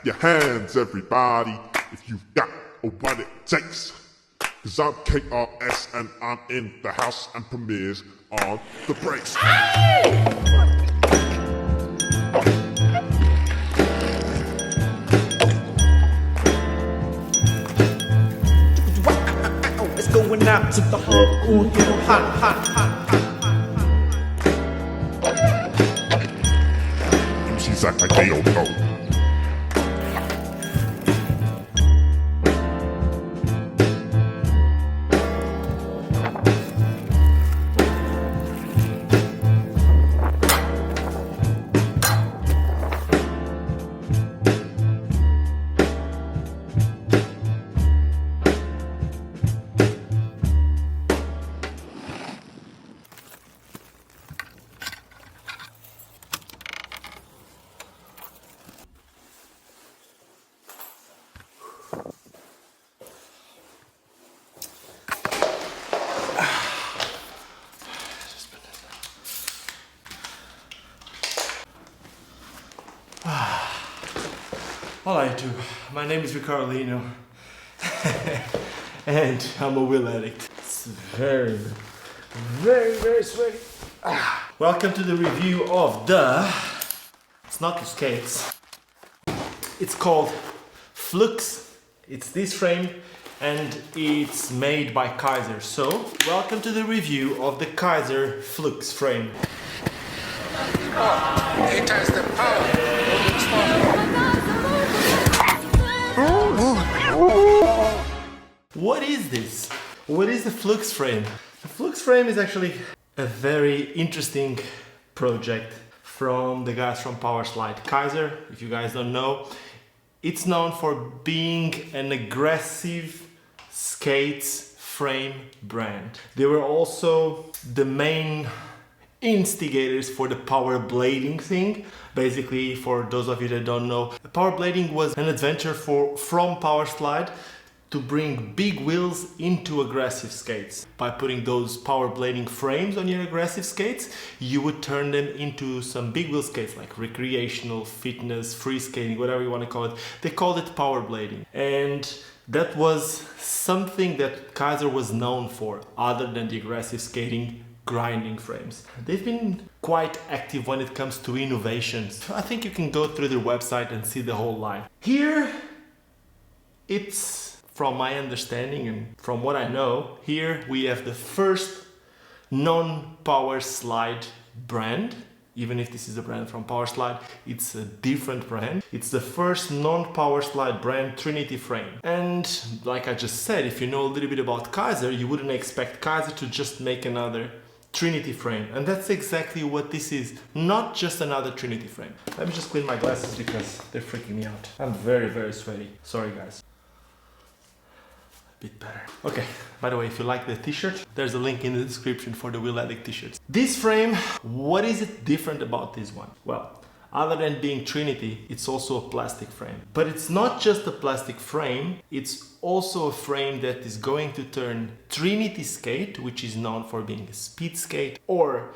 your hands, everybody, if you've got what it takes. Cause I'm KRS and I'm in the house and premieres on the breaks. It's going out to the hardcore, you know, hot. MCs act like they don't know. Hello YouTube, my name is Ricardo Lino and I'm a wheel addict. It's very sweaty. Welcome to the review of it's not the skates, it's called Flux. It's this frame and it's made by Kaiser. So, welcome to the review of the Kizer Flux frame. It has the power. What is this? What is the Flux frame? The Flux frame is actually a very interesting project from the guys from Powerslide. Kaiser, if you guys don't know, it's known for being an aggressive skates frame brand. They were also the main instigators for the power blading thing. Basically, for those of you that don't know, power blading was an adventure from Powerslide to bring big wheels into aggressive skates. By putting those power blading frames on your aggressive skates, you would turn them into some big wheel skates like recreational, fitness, free skating, whatever you want to call it. They called it power blading. And that was something that Kaiser was known for, other than the aggressive skating grinding frames. They've been quite active when it comes to innovations. I think you can go through their website and see the whole line. Here, it's, from my understanding and from what I know, here we have the first non-power slide brand. Even if this is a brand from Powerslide, it's a different brand. It's the first non-power slide brand, Trinity frame. And like I just said, if you know a little bit about Kaiser, you wouldn't expect Kaiser to just make another Trinity frame. And that's exactly what this is, not just another Trinity frame. Let me just clean my glasses because they're freaking me out. I'm very sweaty. Sorry guys. Bit better. Okay, by the way, if you like the t-shirt, there's a link in the description for the Wheel Addict t-shirts. This frame, what is it different about this one? Well, other than being Trinity, it's also a plastic frame. But it's not just a plastic frame, it's also a frame that is going to turn Trinity skate, which is known for being a speed skate or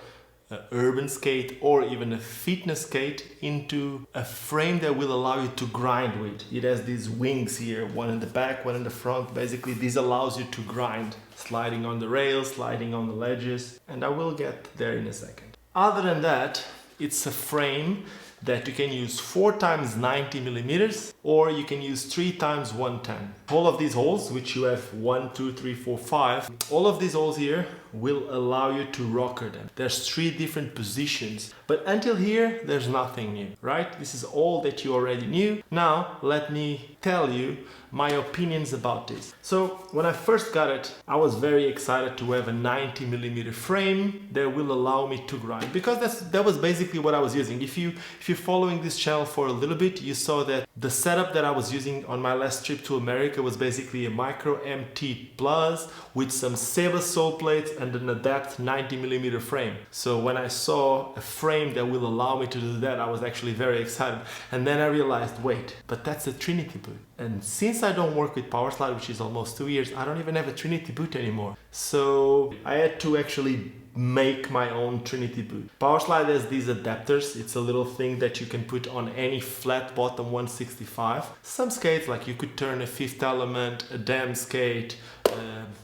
an urban skate or even a fitness skate, into a frame that will allow you to grind with. It has these wings here, one in the back, one in the front. Basically, this allows you to grind, sliding on the rails, sliding on the ledges, and I will get there in a second. Other than that, it's a frame that you can use 4 times 90 millimeters, or you can use 3 times 110. All of these holes, which you have 1, 2, 3, 4, 5, all of these holes here will allow you to rocker them. There's 3 different positions, but until here, there's nothing new, right? This is all that you already knew. Now, let me tell you my opinions about this. So, when I first got it, I was very excited to have a 90 millimeter frame that will allow me to grind, because that was basically what I was using. If you're following this channel for a little bit, you saw that the setup that I was using on my last trip to America was basically a micro MT Plus with some Saber sole plates and an adapt 90 millimeter frame. So when I saw a frame that will allow me to do that, I was actually very excited. And then I realized, wait, but that's a Trinity boot. And since I don't work with Powerslide, which is almost 2 years, I don't even have a Trinity boot anymore. So I had to actually make my own Trinity boot. Powerslide has these adapters. It's a little thing that you can put on any flat bottom 165. Some skates, like you could turn a Fifth Element, a Dam skate,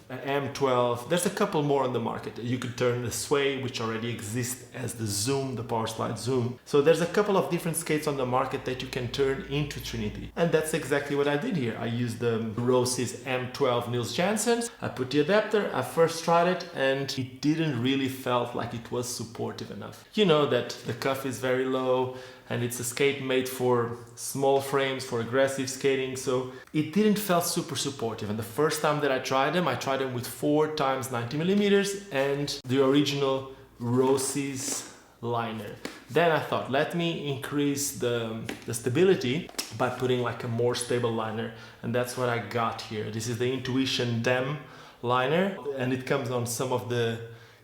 an M12. There's a couple more on the market. You could turn the Sway, which already exists as the Zoom, the Powerslide Zoom. So there's a couple of different skates on the market that you can turn into Trinity. And that's exactly what I did here. I used the Rose's M12 Nils Janssens. I put the adapter, I first tried it, and it didn't really felt like it was supportive enough. You know that the cuff is very low, and it's a skate made for small frames, for aggressive skating, so it didn't feel super supportive. And the first time that I tried them with 4 times 90 millimeters and the original Rose's liner. Then I thought, let me increase the stability by putting like a more stable liner, and that's what I got here. This is the Intuition Dem liner, and it comes on some of the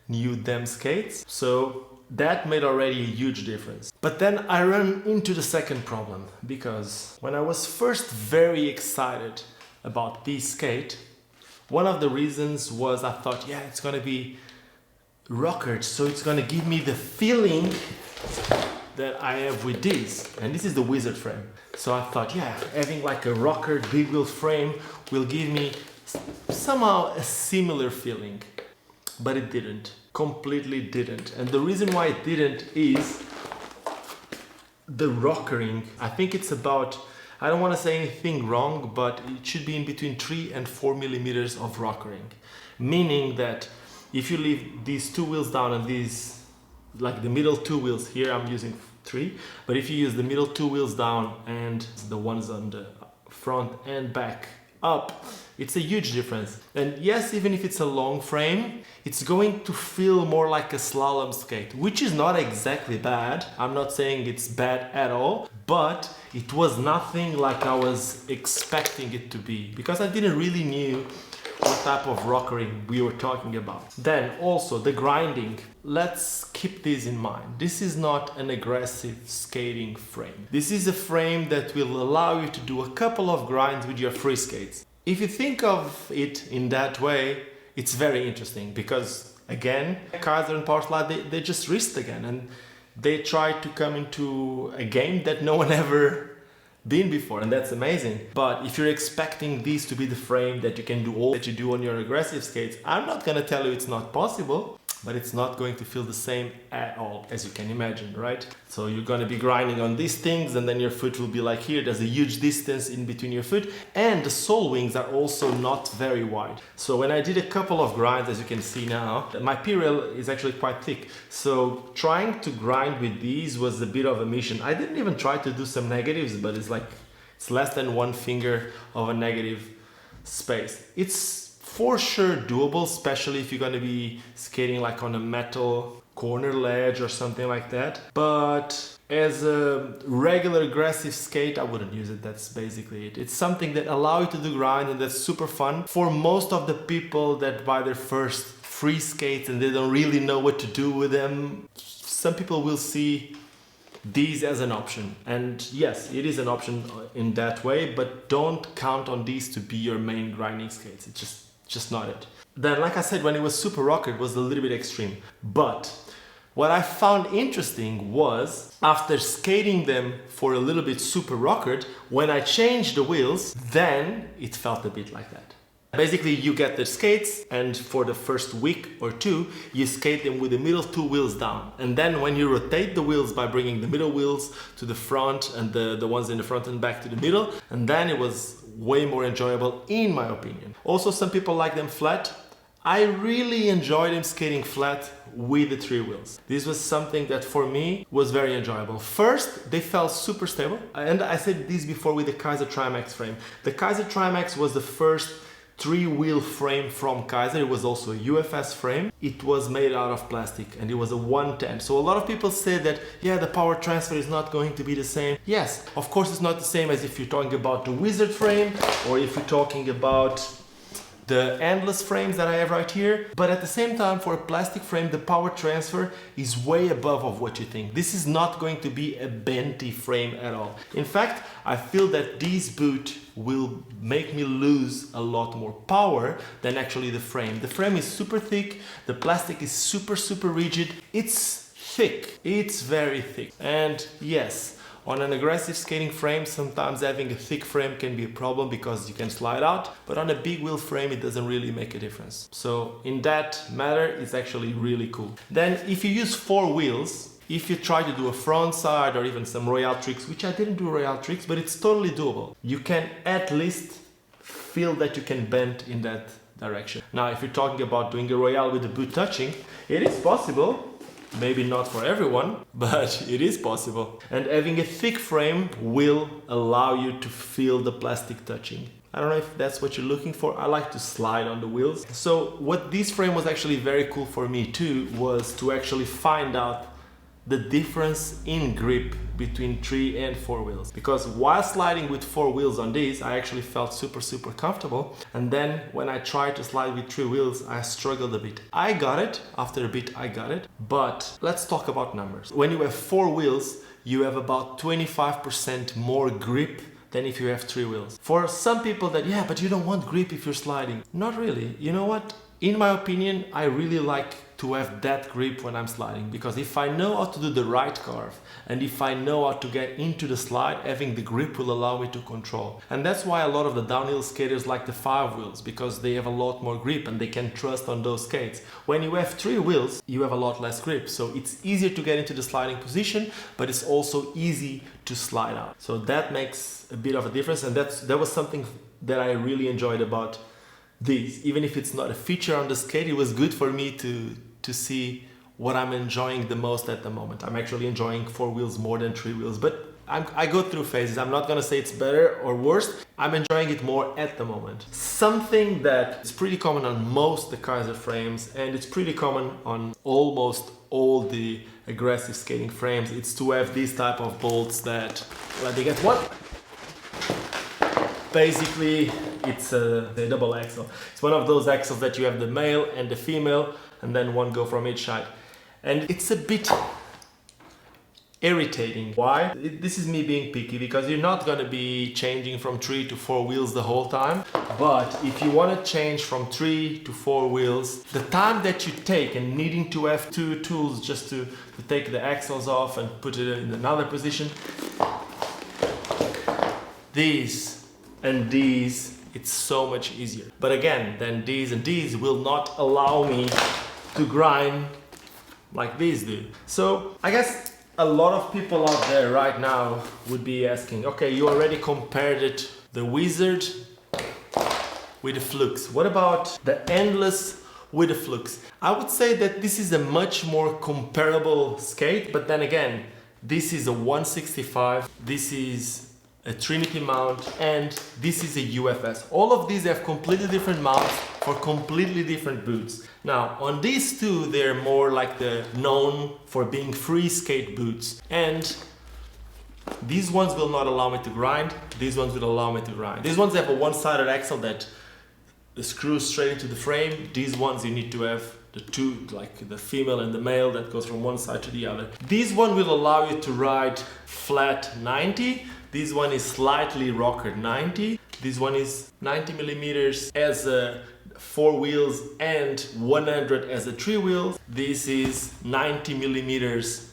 new Dem skates. So that made already a huge difference. But then I ran into the second problem, because when I was first very excited about this skate, one of the reasons was I thought, yeah, it's gonna be rockered, so it's gonna give me the feeling that I have with this. And this is the Wizard frame. So I thought, yeah, having like a rockered big wheel frame will give me somehow a similar feeling. But it didn't. Completely didn't. And the reason why it didn't is the rockering. I think it's about, I don't want to say anything wrong, but it should be in between 3 and 4 millimeters of rockering. Meaning that if you leave these 2 wheels down and these, like the middle 2 wheels, here I'm using 3, but if you use the middle 2 wheels down and the ones on the front and back up, it's a huge difference. And yes, even if it's a long frame, it's going to feel more like a slalom skate, which is not exactly bad. I'm not saying it's bad at all, but it was nothing like I was expecting it to be, because I didn't really knew what type of rockering we were talking about. Then also the grinding. Let's keep this in mind. This is not an aggressive skating frame. This is a frame that will allow you to do a couple of grinds with your free skates. If you think of it in that way, it's very interesting, because again, Kaiser and Powerslide, they just risked again, and they tried to come into a game that no one ever been before, and that's amazing. But if you're expecting this to be the frame that you can do all that you do on your aggressive skates, I'm not gonna tell you it's not possible, but it's not going to feel the same at all, as you can imagine, right? So you're gonna be grinding on these things, and then your foot will be like here. There's a huge distance in between your foot, and the sole wings are also not very wide. So when I did a couple of grinds, as you can see now, my P-rail is actually quite thick. So trying to grind with these was a bit of a mission. I didn't even try to do some negatives, but it's less than 1 finger of a negative space. It's for sure doable, especially if you're going to be skating like on a metal corner ledge or something like that. But as a regular aggressive skate, I wouldn't use it. That's basically it. It's something that allows you to do grind, and that's super fun for most of the people that buy their first free skates and they don't really know what to do with them. Some people will see these as an option, and yes, it is an option in that way, but don't count on these to be your main grinding skates. It's just not it. Then, like I said, when it was super rockered, it was a little bit extreme. But what I found interesting was, after skating them for a little bit super rockered, when I changed the wheels, then it felt a bit like that. Basically, you get the skates, and for the first week or 2, you skate them with the middle 2 wheels down. And then when you rotate the wheels by bringing the middle wheels to the front and the ones in the front and back to the middle, and then it was way more enjoyable, in my opinion. Also, some people like them flat. I really enjoyed them skating flat with the 3 wheels. This was something that for me was very enjoyable. First, they felt super stable. And I said this before with the Kizer Trimax frame. The Kizer Trimax was the first 3-wheel frame from Kaiser. It was also a UFS frame. It was made out of plastic, and it was a 110. So a lot of people say that, yeah, the power transfer is not going to be the same. Yes, of course it's not the same as if you're talking about the Wizard frame, or if you're talking about the endless frames that I have right here, but at the same time, for a plastic frame, the power transfer is way above of what you think. This is not going to be a bendy frame at all. In fact, I feel that this boot will make me lose a lot more power than actually the frame. The frame is super thick, the plastic is super rigid. It's thick, it's very thick. And yes, on an aggressive skating frame, sometimes having a thick frame can be a problem because you can slide out, but on a big wheel frame, it doesn't really make a difference. So in that matter, it's actually really cool. Then if you use 4 wheels, if you try to do a front side or even some royale tricks, which I didn't do royale tricks, but it's totally doable. You can at least feel that you can bend in that direction. Now, if you're talking about doing a royale with the boot touching, it is possible. Maybe not for everyone, but it is possible. And having a thick frame will allow you to feel the plastic touching. I don't know if that's what you're looking for. I like to slide on the wheels. So what this frame was actually very cool for me too, was to actually find out the difference in grip between 3 and 4 wheels, because while sliding with 4 wheels on these, I actually felt super comfortable, and then when I tried to slide with 3 wheels, I struggled a bit. I got it, after a bit I got it, but let's talk about numbers. When you have 4 wheels, you have about 25% more grip than if you have 3 wheels. For some people that, yeah, but you don't want grip if you're sliding. Not really. You know what? In my opinion, I really like to have that grip when I'm sliding, because if I know how to do the right carve and if I know how to get into the slide, having the grip will allow me to control. And that's why a lot of the downhill skaters like the 5 wheels, because they have a lot more grip and they can trust on those skates. When you have 3 wheels, you have a lot less grip, so it's easier to get into the sliding position, but it's also easy to slide out. So that makes a bit of a difference, and that was something that I really enjoyed about these. Even if it's not a feature on the skate, it was good for me to see what I'm enjoying the most at the moment. I'm actually enjoying 4 wheels more than 3 wheels, but I go through phases. I'm not gonna say it's better or worse. I'm enjoying it more at the moment. Something that is pretty common on most the Kaiser frames, and it's pretty common on almost all the aggressive skating frames, it's to have these type of bolts that, let me get one. Basically, it's a double axle. It's one of those axles that you have the male and the female, and then one go from each side. And it's a bit irritating. Why? This is me being picky, because you're not gonna be changing from 3 to 4 wheels the whole time. But if you wanna change from 3 to 4 wheels, the time that you take and needing to have 2 tools just to take the axles off and put it in another position, these and these, it's so much easier. But again, then these and these will not allow me to grind like these do. So I guess a lot of people out there right now would be asking, okay, you already compared it, the Wizard with the Flux. What about the Endless with the Flux? I would say that this is a much more comparable skate, but then again, this is a 165, this is a Trinity mount, and this is a UFS. All of these have completely different mounts for completely different boots. Now, on these two, they're more like the known for being free skate boots. And these ones will not allow me to grind. These ones will allow me to grind. These ones have a one-sided axle that screws straight into the frame. These ones you need to have the two, like the female and the male, that goes from one side to the other. This one will allow you to ride flat 90. This one is slightly rockered 90. This one is 90 millimeters as a 4 wheels and 100 as a 3 wheels. This is 90 millimeters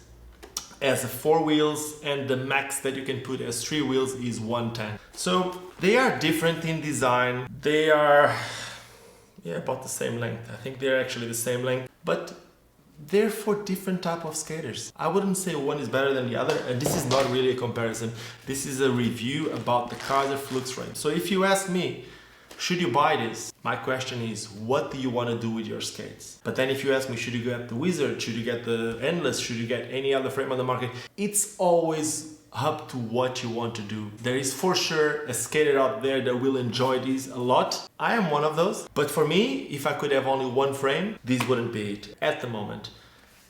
as a 4 wheels, and the max that you can put as 3 wheels is 110. So they are different in design. They are about the same length. I think they're actually the same length, but they're for different type of skaters. I wouldn't say one is better than the other, and this is not really a comparison. This is a review about the Kizer Flux frame. So if you ask me, should you buy this? My question is, what do you want to do with your skates? But then if you ask me, should you get the Wizard? Should you get the Endless? Should you get any other frame on the market? It's always up to what you want to do. There is for sure a skater out there that will enjoy these a lot. I am one of those. But for me, if I could have only one frame, this wouldn't be it at the moment.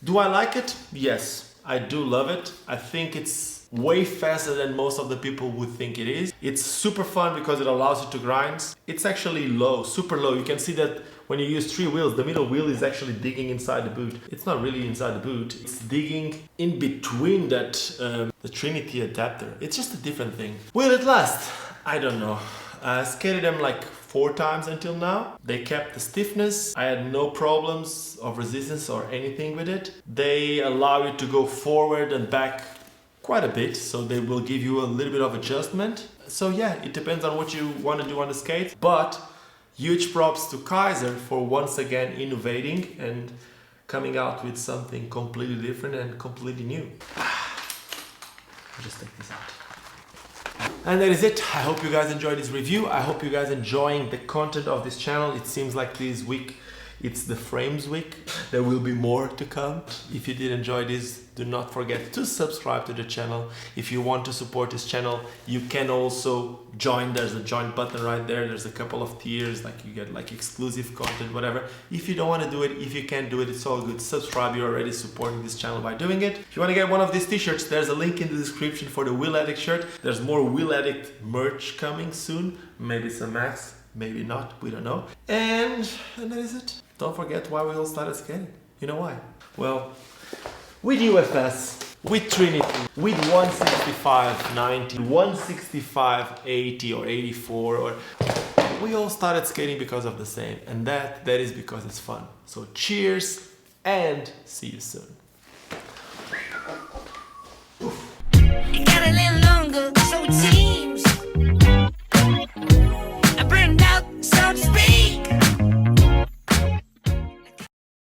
Do I like it? Yes, I do love it. I think it's way faster than most of the people would think it is. It's super fun because it allows you to grind. It's actually low, super low. You can see that when you use 3 wheels, the middle wheel is actually digging inside the boot. It's not really inside the boot, it's digging in between that the Trinity adapter. It's just a different thing. Will it last? I don't know. I skated them like 4 times until now. They kept the stiffness. I had no problems of resistance or anything with it. They allow you to go forward and back quite a bit, so they will give you a little bit of adjustment. So yeah, it depends on what you want to do on the skates, but huge props to Kaiser for once again innovating and coming out with something completely different and completely new. I'll just take this out. And that is it. I hope you guys enjoyed this review. I hope you guys enjoying the content of this channel. It seems like this week it's the frames week. There will be more to come. If you did enjoy this, do not forget to subscribe to the channel. If you want to support this channel, you can also join. There's a join button right there. There's a couple of tiers, like you get like exclusive content, whatever. If you don't want to do it, if you can't do it, it's all good. Subscribe. You're already supporting this channel by doing it. If you want to get one of these t-shirts, there's a link in the description for the Wheel Addict shirt. There's more Wheel Addict merch coming soon. Maybe some Max, maybe not, we don't know. And that is it. Don't forget why we all started skating. You know why? Well, with UFS, with Trinity, with 165/90, 165/80 or 84, or we all started skating because of the same, and that is because it's fun. So cheers and see you soon.